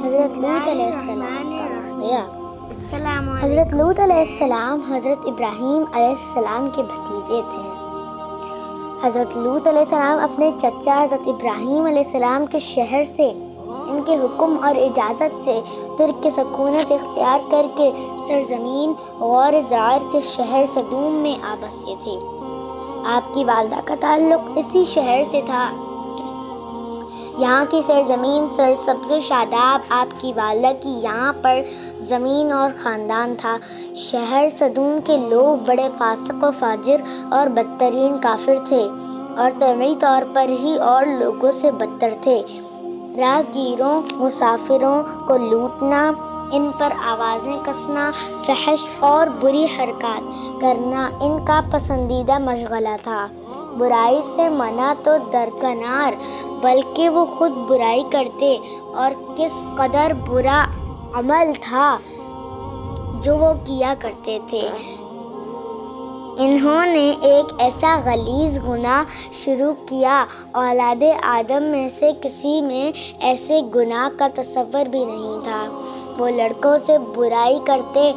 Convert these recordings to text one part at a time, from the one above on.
حضرت لوط علیہ السلام حضرت لوط علیہ السلام حضرت ابراہیم علیہ السلام کے بھتیجے تھے۔ حضرت لوط علیہ السلام اپنے چچا حضرت ابراہیم علیہ السلام کے شہر سے ان کے حکم اور اجازت سے ترک کے سکونت اختیار کر کے سرزمین غور زار کے شہر صدوم میں آ بسے تھے۔ آپ کی والدہ کا تعلق اسی شہر سے تھا۔ یہاں کی سرزمین سرسبز و شاداب آپ کی والدہ کی یہاں پر زمین اور خاندان تھا۔ شہر صدوم کے لوگ بڑے فاسق و فاجر اور بدترین کافر تھے اور طبعی طور پر ہی اور لوگوں سے بدتر تھے۔ راہگیروں مسافروں کو لوٹنا، ان پر آوازیں کسنا، فحش اور بری حرکات کرنا ان کا پسندیدہ مشغلہ تھا۔ برائی سے منع تو درکنار، بلکہ وہ خود برائی کرتے، اور کس قدر برا عمل تھا جو وہ کیا کرتے تھے۔ انہوں نے ایک ایسا غلیظ گناہ شروع کیا، اولاد آدم میں سے کسی میں ایسے گناہ کا تصور بھی نہیں تھا۔ وہ لڑکوں سے برائی کرتے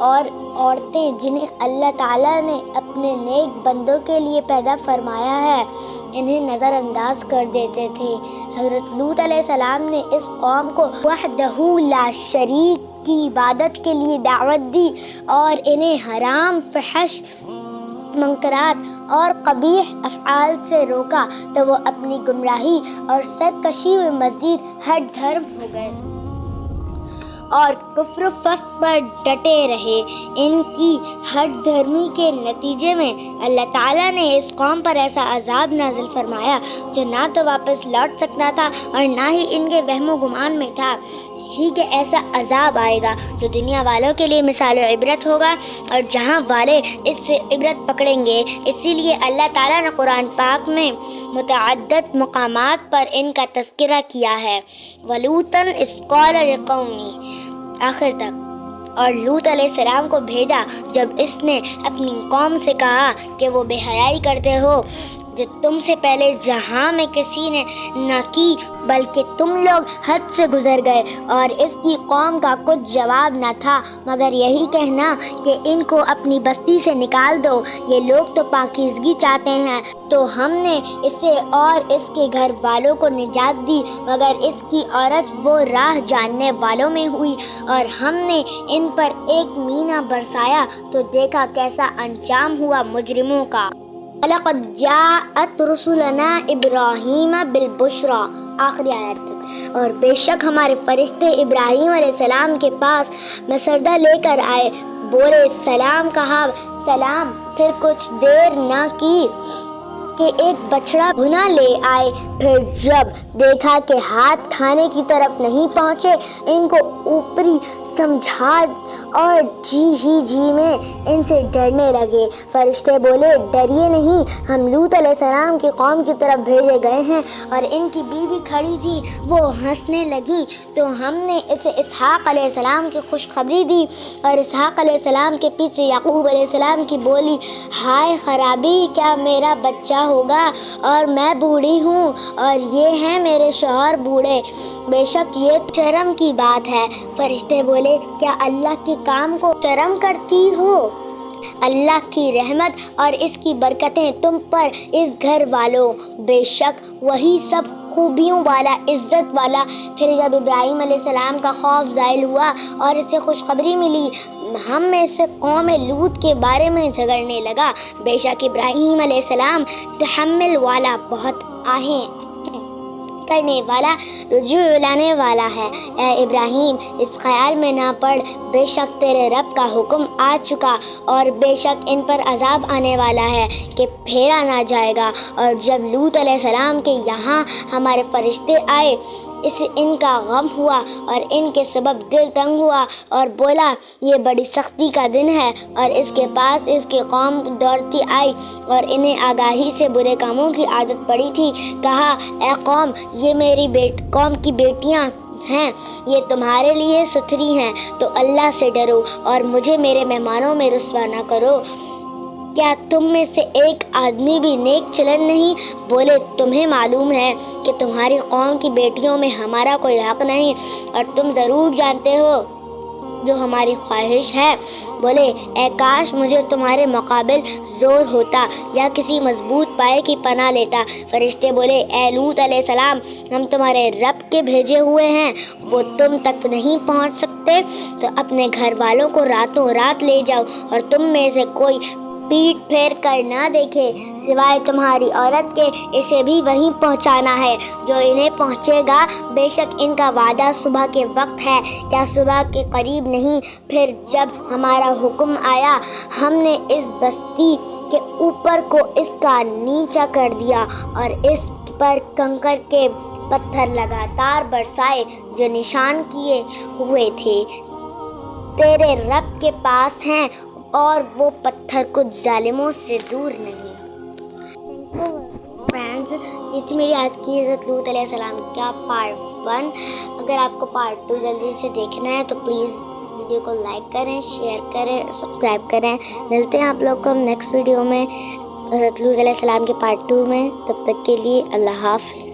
اور عورتیں جنہیں اللہ تعالیٰ نے اپنے نیک بندوں کے لیے پیدا فرمایا ہے انہیں نظر انداز کر دیتے تھے۔ حضرت لوط علیہ السلام نے اس قوم کو وحدہ لا شریک کی عبادت کے لیے دعوت دی اور انہیں حرام، فحش، منکرات اور قبیح افعال سے روکا تو وہ اپنی گمراہی اور سرکشی میں مزید ہٹ دھرم ہو گئے اور کفر و فسق پر ڈٹے رہے۔ ان کی ہٹ دھرمی کے نتیجے میں اللہ تعالیٰ نے اس قوم پر ایسا عذاب نازل فرمایا جو نہ تو واپس لوٹ سکتا تھا اور نہ ہی ان کے وہم و گمان میں تھا ہی کہ ایسا عذاب آئے گا جو دنیا والوں کے لیے مثال و عبرت ہوگا اور جہاں والے اس سے عبرت پکڑیں گے۔ اسی لیے اللہ تعالیٰ نے قرآن پاک میں متعدد مقامات پر ان کا تذکرہ کیا ہے۔ وَلُوطًا إِذْ قَالَ لِقَوْمِهِ آخر تک، اور لوط علیہ السلام کو بھیجا جب اس نے اپنی قوم سے کہا کہ وہ بے حیائی کرتے ہو جو تم سے پہلے جہاں میں کسی نے نہ کی، بلکہ تم لوگ حد سے گزر گئے۔ اور اس کی قوم کا کچھ جواب نہ تھا مگر یہی کہنا کہ ان کو اپنی بستی سے نکال دو، یہ لوگ تو پاکیزگی چاہتے ہیں۔ تو ہم نے اسے اور اس کے گھر والوں کو نجات دی مگر اس کی عورت وہ راہ جاننے والوں میں ہوئی، اور ہم نے ان پر ایک مینہ برسایا تو دیکھا کیسا انجام ہوا مجرموں کا۔ وَلَقَدْ جَاءَتْ رُسُلُنَا إِبْرَاهِيمَ بِالْبُشْرَىٰ آخری آیت تک، اور بے شک ہمارے فرشتے ابراہیم علیہ السلام کے پاس مسردہ لے کر آئے، بولے سلام، کہا سلام، پھر کچھ دیر نہ کی کہ ایک بچڑا بھنا لے آئے۔ پھر جب دیکھا کہ ہاتھ کھانے کی طرف نہیں پہنچے، ان کو اوپری سمجھا اور جی میں ان سے ڈرنے لگے۔ فرشتے بولے ڈریے نہیں، ہم لوط علیہ السلام کی قوم کی طرف بھیجے گئے ہیں۔ اور ان کی بیوی کھڑی تھی، وہ ہنسنے لگی تو ہم نے اسے اسحاق علیہ السلام کی خوشخبری دی، اور اسحاق علیہ السلام کے پیچھے یعقوب علیہ السلام کی بولی، ہائے خرابی، کیا میرا بچہ ہوگا اور میں بوڑھی ہوں اور یہ ہیں میرے شوہر بوڑھے، بے شک یہ شرم کی بات ہے۔ فرشتے بولے کیا اللہ کے کام کو شرم کرتی ہو؟ اللہ کی رحمت اور اس کی برکتیں تم پر اس گھر والوں، بے شک وہی سب خوبیوں والا، عزت والا۔ پھر جب ابراہیم علیہ السلام کا خوف زائل ہوا اور اسے خوشخبری ملی، ہم میں سے قوم لوط کے بارے میں جھگڑنے لگا۔ بے شک ابراہیم علیہ السلام تحمل والا، بہت آہیں کرنے والا، رجوع لانے والا ہے۔ اے ابراہیم، اس خیال میں نہ پڑ، بے شک تیرے رب کا حکم آ چکا اور بے شک ان پر عذاب آنے والا ہے کہ پھیرا نہ جائے گا۔ اور جب لوط علیہ السلام کے یہاں ہمارے فرشتے آئے، اسے ان کا غم ہوا اور ان کے سبب دل تنگ ہوا اور بولا یہ بڑی سختی کا دن ہے، اور اس کے پاس اس کی قوم دوڑتی آئی اور انہیں آگاہی سے برے کاموں کی عادت پڑی تھی۔ کہا اے قوم، یہ میری قوم کی بیٹیاں ہیں، یہ تمہارے لیے ستھری ہیں، تو اللہ سے ڈرو اور مجھے میرے مہمانوں میں رسوا نہ کرو۔ کیا تم میں سے ایک آدمی بھی نیک چلن نہیں؟ بولے تمہیں معلوم ہے کہ تمہاری قوم کی بیٹیوں میں ہمارا کوئی حق نہیں، اور تم ضرور جانتے ہو جو ہماری خواہش ہے۔ بولے اے کاش مجھے تمہارے مقابل زور ہوتا یا کسی مضبوط پائے کی پناہ لیتا۔ فرشتے بولے اے لوط علیہ السلام، ہم تمہارے رب کے بھیجے ہوئے ہیں، وہ تم تک نہیں پہنچ سکتے تو اپنے گھر والوں کو راتوں رات لے جاؤ، اور تم میں سے کوئی پیٹ پھیر کر نہ دیکھے سوائے تمہاری عورت کے، اسے بھی وہیں پہنچانا ہے جو انہیں پہنچے گا، بے شک ان کا وعدہ صبح کے وقت ہے، کیا صبح کے قریب نہیں؟ پھر جب ہمارا حکم آیا ہم نے اس بستی کے اوپر کو اس کا نیچا کر دیا اور اس پر کنکر کے پتھر لگاتار برسائے جو نشان کیے ہوئے تھے تیرے رب کے پاس ہیں، اور وہ پتھر کچھ ظالموں سے دور نہیں۔ فرینڈز، یہ تھی میری آج کی حضرت لوط علیہ السلام کا پارٹ 1۔ اگر آپ کو پارٹ 2 جلدی سے دیکھنا ہے تو پلیز ویڈیو کو لائک کریں، شیئر کریں، سبسکرائب کریں۔ ملتے ہیں آپ لوگ کو ہم نیکسٹ ویڈیو میں حضرت لوط علیہ السلام کے پارٹ 2 میں۔ تب تک کے لیے اللہ حافظ۔